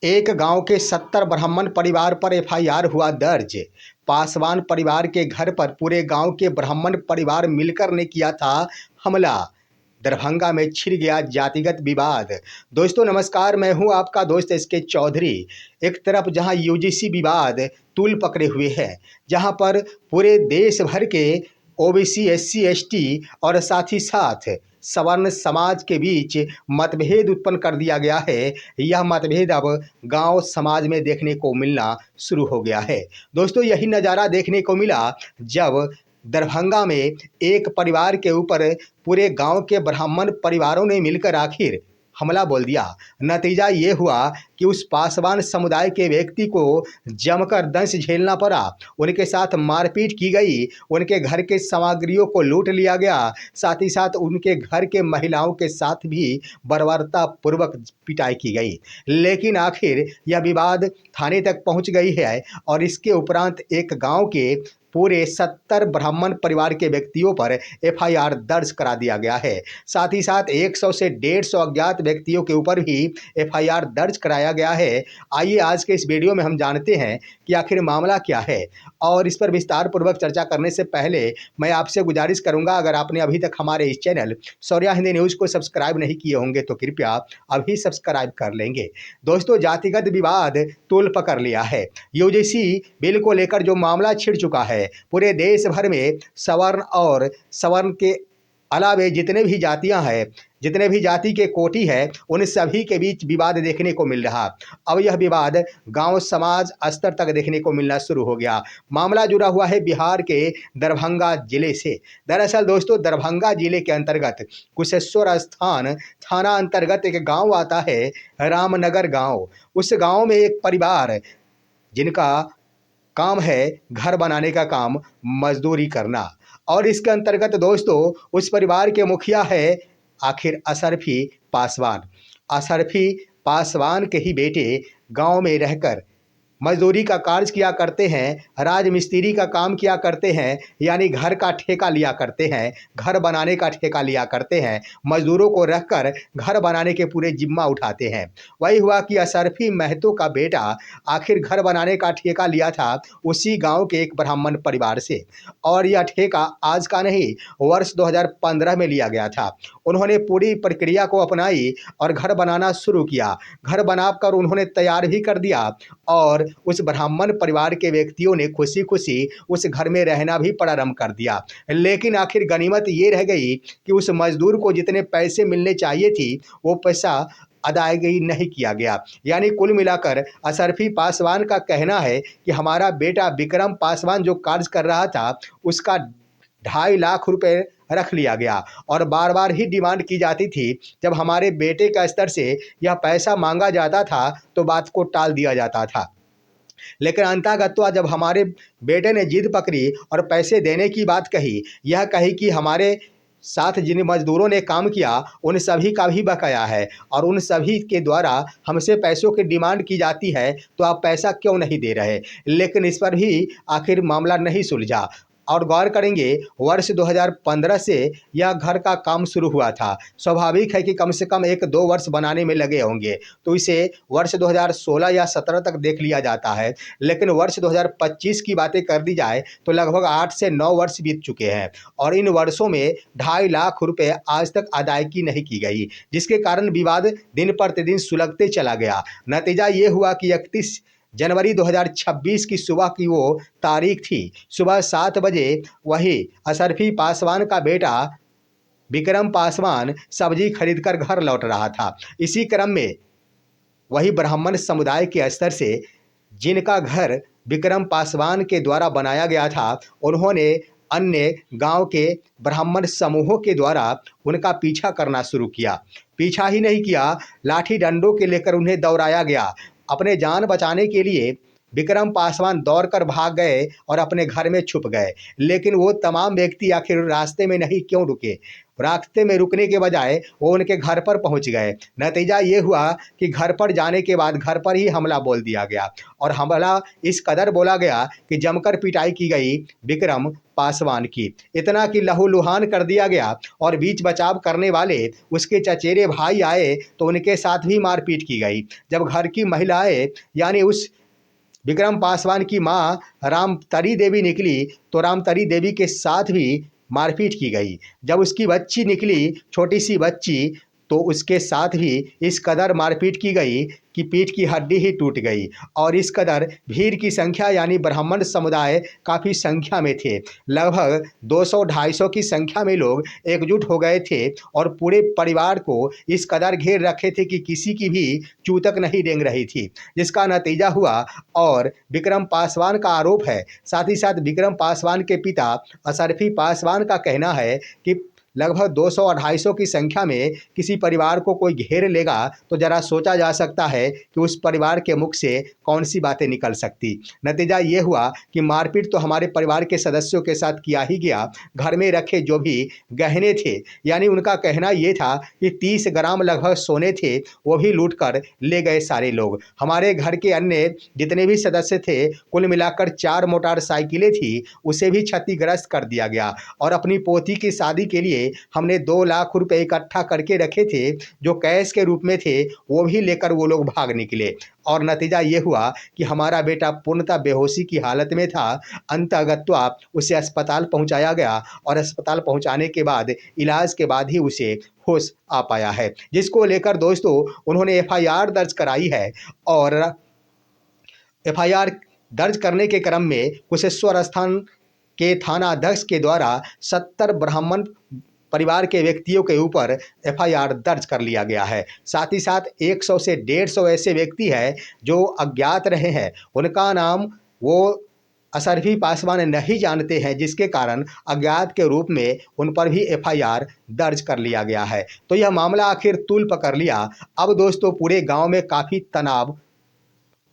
एक गांव के 70 ब्राह्मण परिवार पर एफआईआर हुआ दर्ज। पासवान परिवार के घर पर पूरे गांव के ब्राह्मण परिवार मिलकर ने किया था हमला। दरभंगा में छिड़ गया जातिगत विवाद। दोस्तों नमस्कार, मैं हूं आपका दोस्त एसके चौधरी। एक तरफ जहां यूजीसी विवाद तूल पकड़े हुए है, जहां पर पूरे देश भर के ओबीसी, एससी, एसटी और साथ ही साथ सवर्ण समाज के बीच मतभेद उत्पन्न कर दिया गया है। यह मतभेद अब गांव समाज में देखने को मिलना शुरू हो गया है। दोस्तों यही नज़ारा देखने को मिला जब दरभंगा में एक परिवार के ऊपर पूरे गांव के ब्राह्मण परिवारों ने मिलकर आखिर हमला बोल दिया। नतीजा ये हुआ कि उस पासवान समुदाय के व्यक्ति को जमकर दंश झेलना पड़ा। उनके साथ मारपीट की गई, उनके घर के सामग्रियों को लूट लिया गया, साथ ही साथ उनके घर के महिलाओं के साथ भी बर्बरतापूर्वक पिटाई की गई। लेकिन आखिर यह विवाद थाने तक पहुंच गई है और इसके उपरांत एक गांव के पूरे 70 ब्राह्मण परिवार के व्यक्तियों पर एफआईआर दर्ज करा दिया गया है। साथ ही साथ 100 से 150 अज्ञात व्यक्तियों के ऊपर भी एफआईआर दर्ज कराया गया है। आइए आज के इस वीडियो में हम जानते हैं कि आखिर मामला क्या है, और इस पर विस्तार पूर्वक चर्चा करने से पहले मैं आपसे गुजारिश करूंगा, अगर आपने अभी तक हमारे इस चैनल शौर्या हिंदी न्यूज़ को सब्सक्राइब नहीं किए होंगे तो कृपया अभी सब्सक्राइब कर लेंगे। दोस्तों जातिगत विवाद तूल पकड़ लिया है। यूजीसी बिल को लेकर जो मामला छिड़ चुका है, पूरे देश भर में सवर्ण और सवर्ण के अलावे जितने भी जातियां हैं, जितने भी जाति के कोटि है, उन सभी के बीच विवाद देखने को मिल रहा। अब यह विवाद गांव समाज स्तर तक देखने को मिलना शुरू हो गया। मामला जुड़ा हुआ है बिहार के दरभंगा जिले से। दरअसल दोस्तों दरभंगा जिले के अंतर्गत कुशेश्वर स्थान थाना अंतर्गत एक गांव आता है, रामनगर गांव। उस गांव में एक परिवार जिनका काम है घर बनाने का काम, मजदूरी करना, और इसके अंतर्गत दोस्तों उस परिवार के मुखिया है आखिर अशरफी पासवान। अशरफी पासवान के ही बेटे गांव में रहकर मजदूरी का कार्य किया करते हैं, राजमिस्त्री का काम किया करते हैं, यानी घर का ठेका लिया करते हैं, घर बनाने का ठेका लिया करते हैं, मजदूरों को रखकर घर बनाने के पूरे जिम्मा उठाते हैं। वही हुआ कि अशरफी महतो का बेटा आखिर घर बनाने का ठेका लिया था उसी गांव के एक ब्राह्मण परिवार से, और यह ठेका आज का नहीं, वर्ष 2015 में लिया गया था। उन्होंने पूरी प्रक्रिया को अपनाई और घर बनाना शुरू किया। घर बनाकर उन्होंने तैयार भी कर दिया और उस ब्राह्मण परिवार के व्यक्तियों ने खुशी खुशी उस घर में रहना भी प्रारंभ कर दिया। लेकिन आखिर गनीमत ये रह गई कि उस मजदूर को जितने पैसे मिलने चाहिए थी वो पैसा अदायगी नहीं किया गया। यानी कुल मिलाकर अशरफी पासवान का कहना है कि हमारा बेटा विक्रम पासवान जो कार्य कर रहा था उसका 2.5 लाख रुपए रख लिया गया, और बार बार ही डिमांड की जाती थी। जब हमारे बेटे का स्तर से यह पैसा मांगा जाता था तो बात को टाल दिया जाता था। लेकिन अंततः जब हमारे बेटे ने जिद पकड़ी और पैसे देने की बात कही, यह कही कि हमारे साथ जिन मजदूरों ने काम किया उन सभी का भी बकाया है और उन सभी के द्वारा हमसे पैसों की डिमांड की जाती है, तो आप पैसा क्यों नहीं दे रहे। लेकिन इस पर भी आखिर मामला नहीं सुलझा। और गौर करेंगे वर्ष 2015 से यह घर का काम शुरू हुआ था। स्वाभाविक है कि कम से कम 1-2 वर्ष बनाने में लगे होंगे, तो इसे वर्ष 2016 या 17 तक देख लिया जाता है। लेकिन वर्ष 2025 की बातें कर दी जाए तो लगभग 8 से 9 वर्ष बीत चुके हैं और इन वर्षों में 2.5 लाख रुपए आज तक अदायगी नहीं की गई, जिसके कारण विवाद दिन प्रतिदिन सुलगते चला गया। नतीजा ये हुआ कि 31 जनवरी 2026 की सुबह की वो तारीख थी। सुबह 7 बजे वही अशरफी पासवान का बेटा विक्रम पासवान सब्जी खरीदकर घर लौट रहा था। इसी क्रम में वही ब्राह्मण समुदाय के स्तर से जिनका घर विक्रम पासवान के द्वारा बनाया गया था, उन्होंने अन्य गांव के ब्राह्मण समूहों के द्वारा उनका पीछा करना शुरू किया। पीछा ही नहीं किया, लाठी डंडों के लेकर उन्हें दौड़ाया गया। अपने जान बचाने के लिए विक्रम पासवान दौड़कर भाग गए और अपने घर में छुप गए। लेकिन वो तमाम व्यक्ति आखिर रास्ते में नहीं क्यों रुके। रास्ते में रुकने के बजाय वो उनके घर पर पहुंच गए। नतीजा ये हुआ कि घर पर जाने के बाद घर पर ही हमला बोल दिया गया और हमला इस कदर बोला गया कि जमकर पिटाई की गई विक्रम पासवान की। इतना कि लहूलुहान कर दिया गया और बीच बचाव करने वाले उसके चचेरे भाई आए तो उनके साथ भी मारपीट की गई। जब घर की महिलाएं यानी उस विक्रम पासवान की मां रामतरी देवी निकली तो रामतरी देवी के साथ भी मारपीट की गई। जब उसकी बच्ची निकली, छोटी सी बच्ची, तो उसके साथ भी इस कदर मारपीट की गई कि पीठ की हड्डी ही टूट गई। और इस कदर भीड़ की संख्या यानी ब्राह्मण समुदाय काफ़ी संख्या में थे। लगभग 200-250 की संख्या में लोग एकजुट हो गए थे और पूरे परिवार को इस कदर घेर रखे थे कि किसी की भी चूतक नहीं रेंग रही थी, जिसका नतीजा हुआ। और विक्रम पासवान का आरोप है, साथ ही साथ विक्रम पासवान के पिता असरफी पासवान का कहना है कि लगभग 200 और 250 की संख्या में किसी परिवार को कोई घेर लेगा तो जरा सोचा जा सकता है कि उस परिवार के मुख से कौन सी बातें निकल सकती। नतीजा ये हुआ कि मारपीट तो हमारे परिवार के सदस्यों के साथ किया ही गया। घर में रखे जो भी गहने थे, यानी उनका कहना ये था कि 30 ग्राम लगभग सोने थे, वो भी लूट कर ले गए सारे लोग। हमारे घर के अन्य जितने भी सदस्य थे, कुल मिलाकर 4 मोटरसाइकिलें थी, उसे भी क्षतिग्रस्त कर दिया गया। और अपनी पोती की शादी के लिए हमने 2 लाख रुपए इकट्ठा करके रखे थे, जो कैश के रूप में थे, वो भी लेकर वो लोग भाग निकले। और नतीजा ये हुआ कि हमारा बेटा पूर्णतः बेहोशी की हालत में था। अंततः उसे अस्पताल पहुंचाया गया और अस्पताल पहुंचाने के बाद इलाज के बाद ही उसे होश आ पाया है, जिसको लेकर दोस्तों उन्होंने एफआईआर दर्ज कराई है। और एफआईआर दर्ज करने के क्रम में कुशेश्वर स्थान के थाना अध्यक्ष के द्वारा 70 ब्राह्मण परिवार के व्यक्तियों के ऊपर एफआईआर दर्ज कर लिया गया है। साथ ही साथ 100 से 150 ऐसे व्यक्ति हैं जो अज्ञात रहे हैं, उनका नाम वो असरफी पासवान नहीं जानते हैं, जिसके कारण अज्ञात के रूप में उन पर भी एफआईआर दर्ज कर लिया गया है। तो यह मामला आखिर तूल पकड़ लिया। अब दोस्तों पूरे गांव में काफ़ी तनाव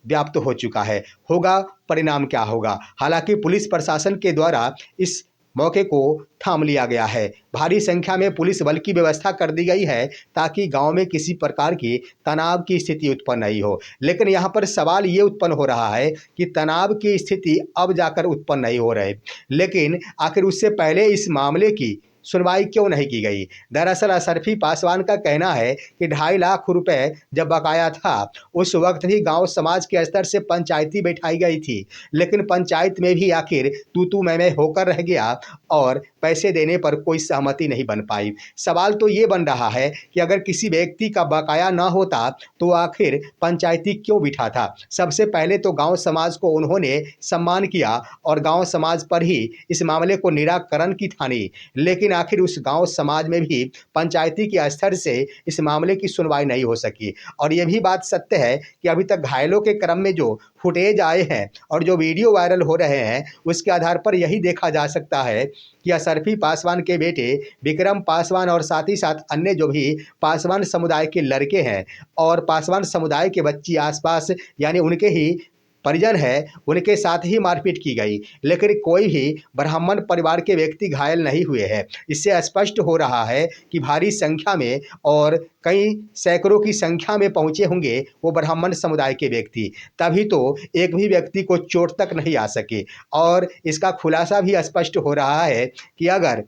व्याप्त हो चुका है। होगा परिणाम क्या होगा? हालांकि पुलिस प्रशासन के द्वारा इस मौके को थाम लिया गया है। भारी संख्या में पुलिस बल की व्यवस्था कर दी गई है ताकि गांव में किसी प्रकार की तनाव की स्थिति उत्पन्न नहीं हो। लेकिन यहाँ पर सवाल ये उत्पन्न हो रहा है कि तनाव की स्थिति अब जाकर उत्पन्न नहीं हो रही, लेकिन आखिर उससे पहले इस मामले की सुनवाई क्यों नहीं की गई? दरअसल असरफी पासवान का कहना है कि 2.5 लाख रुपए जब बकाया था, उस वक्त भी गांव समाज के स्तर से पंचायती बैठाई गई थी, लेकिन पंचायत में भी आखिर तू मैं होकर रह गया और पैसे देने पर कोई सहमति नहीं बन पाई। सवाल तो ये बन रहा है कि अगर किसी व्यक्ति का बकाया ना होता तो आखिर पंचायती क्यों बिठा था? सबसे पहले तो गांव समाज को उन्होंने सम्मान किया और गांव समाज पर ही इस मामले को निराकरण की ठानी, लेकिन आखिर उस गांव समाज में भी पंचायती के स्तर से इस मामले की सुनवाई नहीं हो सकी। और ये भी बात सत्य है कि अभी तक घायलों के क्रम में जो फुटेज आए हैं और जो वीडियो वायरल हो रहे हैं, उसके आधार पर यही देखा जा सकता है कि असरफी पासवान के बेटे विक्रम पासवान और साथ ही साथ अन्य जो भी पासवान समुदाय के लड़के हैं और पासवान समुदाय के बच्ची आसपास यानी उनके ही परिजन है, उनके साथ ही मारपीट की गई, लेकिन कोई भी ब्राह्मण परिवार के व्यक्ति घायल नहीं हुए हैं। इससे स्पष्ट हो रहा है कि भारी संख्या में और कई सैकड़ों की संख्या में पहुंचे होंगे वो ब्राह्मण समुदाय के व्यक्ति, तभी तो एक भी व्यक्ति को चोट तक नहीं आ सके। और इसका खुलासा भी स्पष्ट हो रहा है कि अगर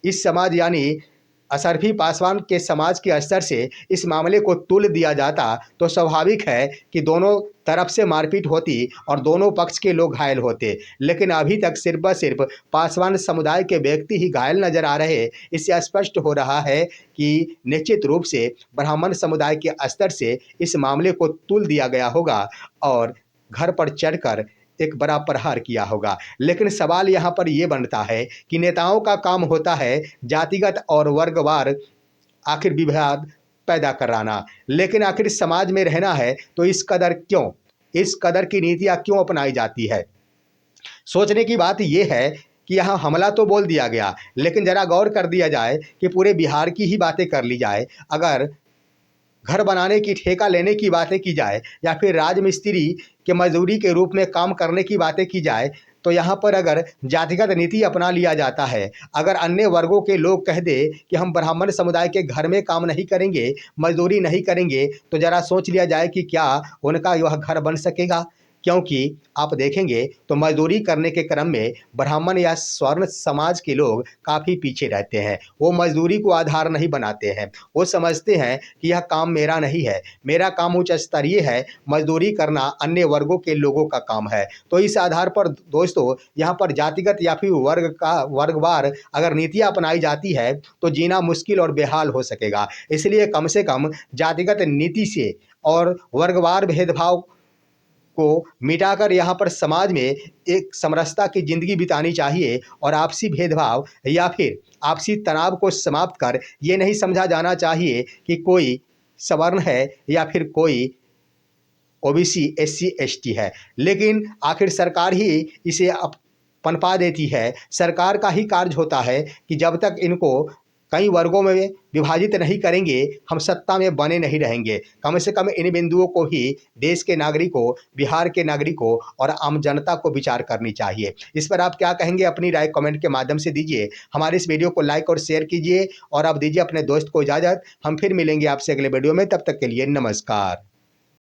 इस समाज यानी असरफी पासवान के समाज के स्तर से इस मामले को तुल दिया जाता तो स्वाभाविक है कि दोनों तरफ से मारपीट होती और दोनों पक्ष के लोग घायल होते, लेकिन अभी तक सिर्फ व सिर्फ पासवान समुदाय के व्यक्ति ही घायल नजर आ रहे। इससे स्पष्ट हो रहा है कि निश्चित रूप से ब्राह्मण समुदाय के स्तर से इस मामले को तुल दिया गया होगा और घर पर चढ़कर एक बड़ा प्रहार किया होगा। लेकिन सवाल यहाँ पर यह बनता है कि नेताओं का काम होता है जातिगत और वर्गवार आखिर विवाद पैदा कराना, लेकिन आखिर समाज में रहना है तो इस कदर की नीतियाँ क्यों अपनाई जाती है? सोचने की बात यह है कि यहाँ हमला तो बोल दिया गया, लेकिन जरा गौर कर दिया जाए कि पूरे बिहार की ही बातें कर ली जाए। अगर घर बनाने की ठेका लेने की बातें की जाए या फिर राजमिस्त्री के मजदूरी के रूप में काम करने की बातें की जाए, तो यहाँ पर अगर जातिगत नीति अपना लिया जाता है, अगर अन्य वर्गों के लोग कह दे कि हम ब्राह्मण समुदाय के घर में काम नहीं करेंगे, मजदूरी नहीं करेंगे, तो जरा सोच लिया जाए कि क्या उनका वह घर बन सकेगा। क्योंकि आप देखेंगे तो मजदूरी करने के क्रम में ब्राह्मण या स्वर्ण समाज के लोग काफ़ी पीछे रहते हैं। वो मजदूरी को आधार नहीं बनाते हैं, वो समझते हैं कि यह काम मेरा नहीं है, मेरा काम उच्च स्तरीय है, मजदूरी करना अन्य वर्गों के लोगों का काम है। तो इस आधार पर दोस्तों यहाँ पर जातिगत या फिर वर्गवार अगर नीतियाँ अपनाई जाती है तो जीना मुश्किल और बेहाल हो सकेगा। इसलिए कम से कम जातिगत नीति से और वर्गवार भेदभाव को मिटाकर यहाँ पर समाज में एक समरसता की ज़िंदगी बितानी चाहिए और आपसी भेदभाव या फिर आपसी तनाव को समाप्त कर ये नहीं समझा जाना चाहिए कि कोई सवर्ण है या फिर कोई ओबीसी, एससी, एसटी है। लेकिन आखिर सरकार ही इसे पनपा देती है। सरकार का ही कार्य होता है कि जब तक इनको कई वर्गों में विभाजित नहीं करेंगे, हम सत्ता में बने नहीं रहेंगे। कम से कम इन बिंदुओं को ही देश के नागरिकों, बिहार के नागरिकों और आम जनता को विचार करनी चाहिए। इस पर आप क्या कहेंगे, अपनी राय कमेंट के माध्यम से दीजिए। हमारे इस वीडियो को लाइक और शेयर कीजिए और अब दीजिए अपने दोस्त को इजाज़त। हम फिर मिलेंगे आपसे अगले वीडियो में, तब तक के लिए नमस्कार।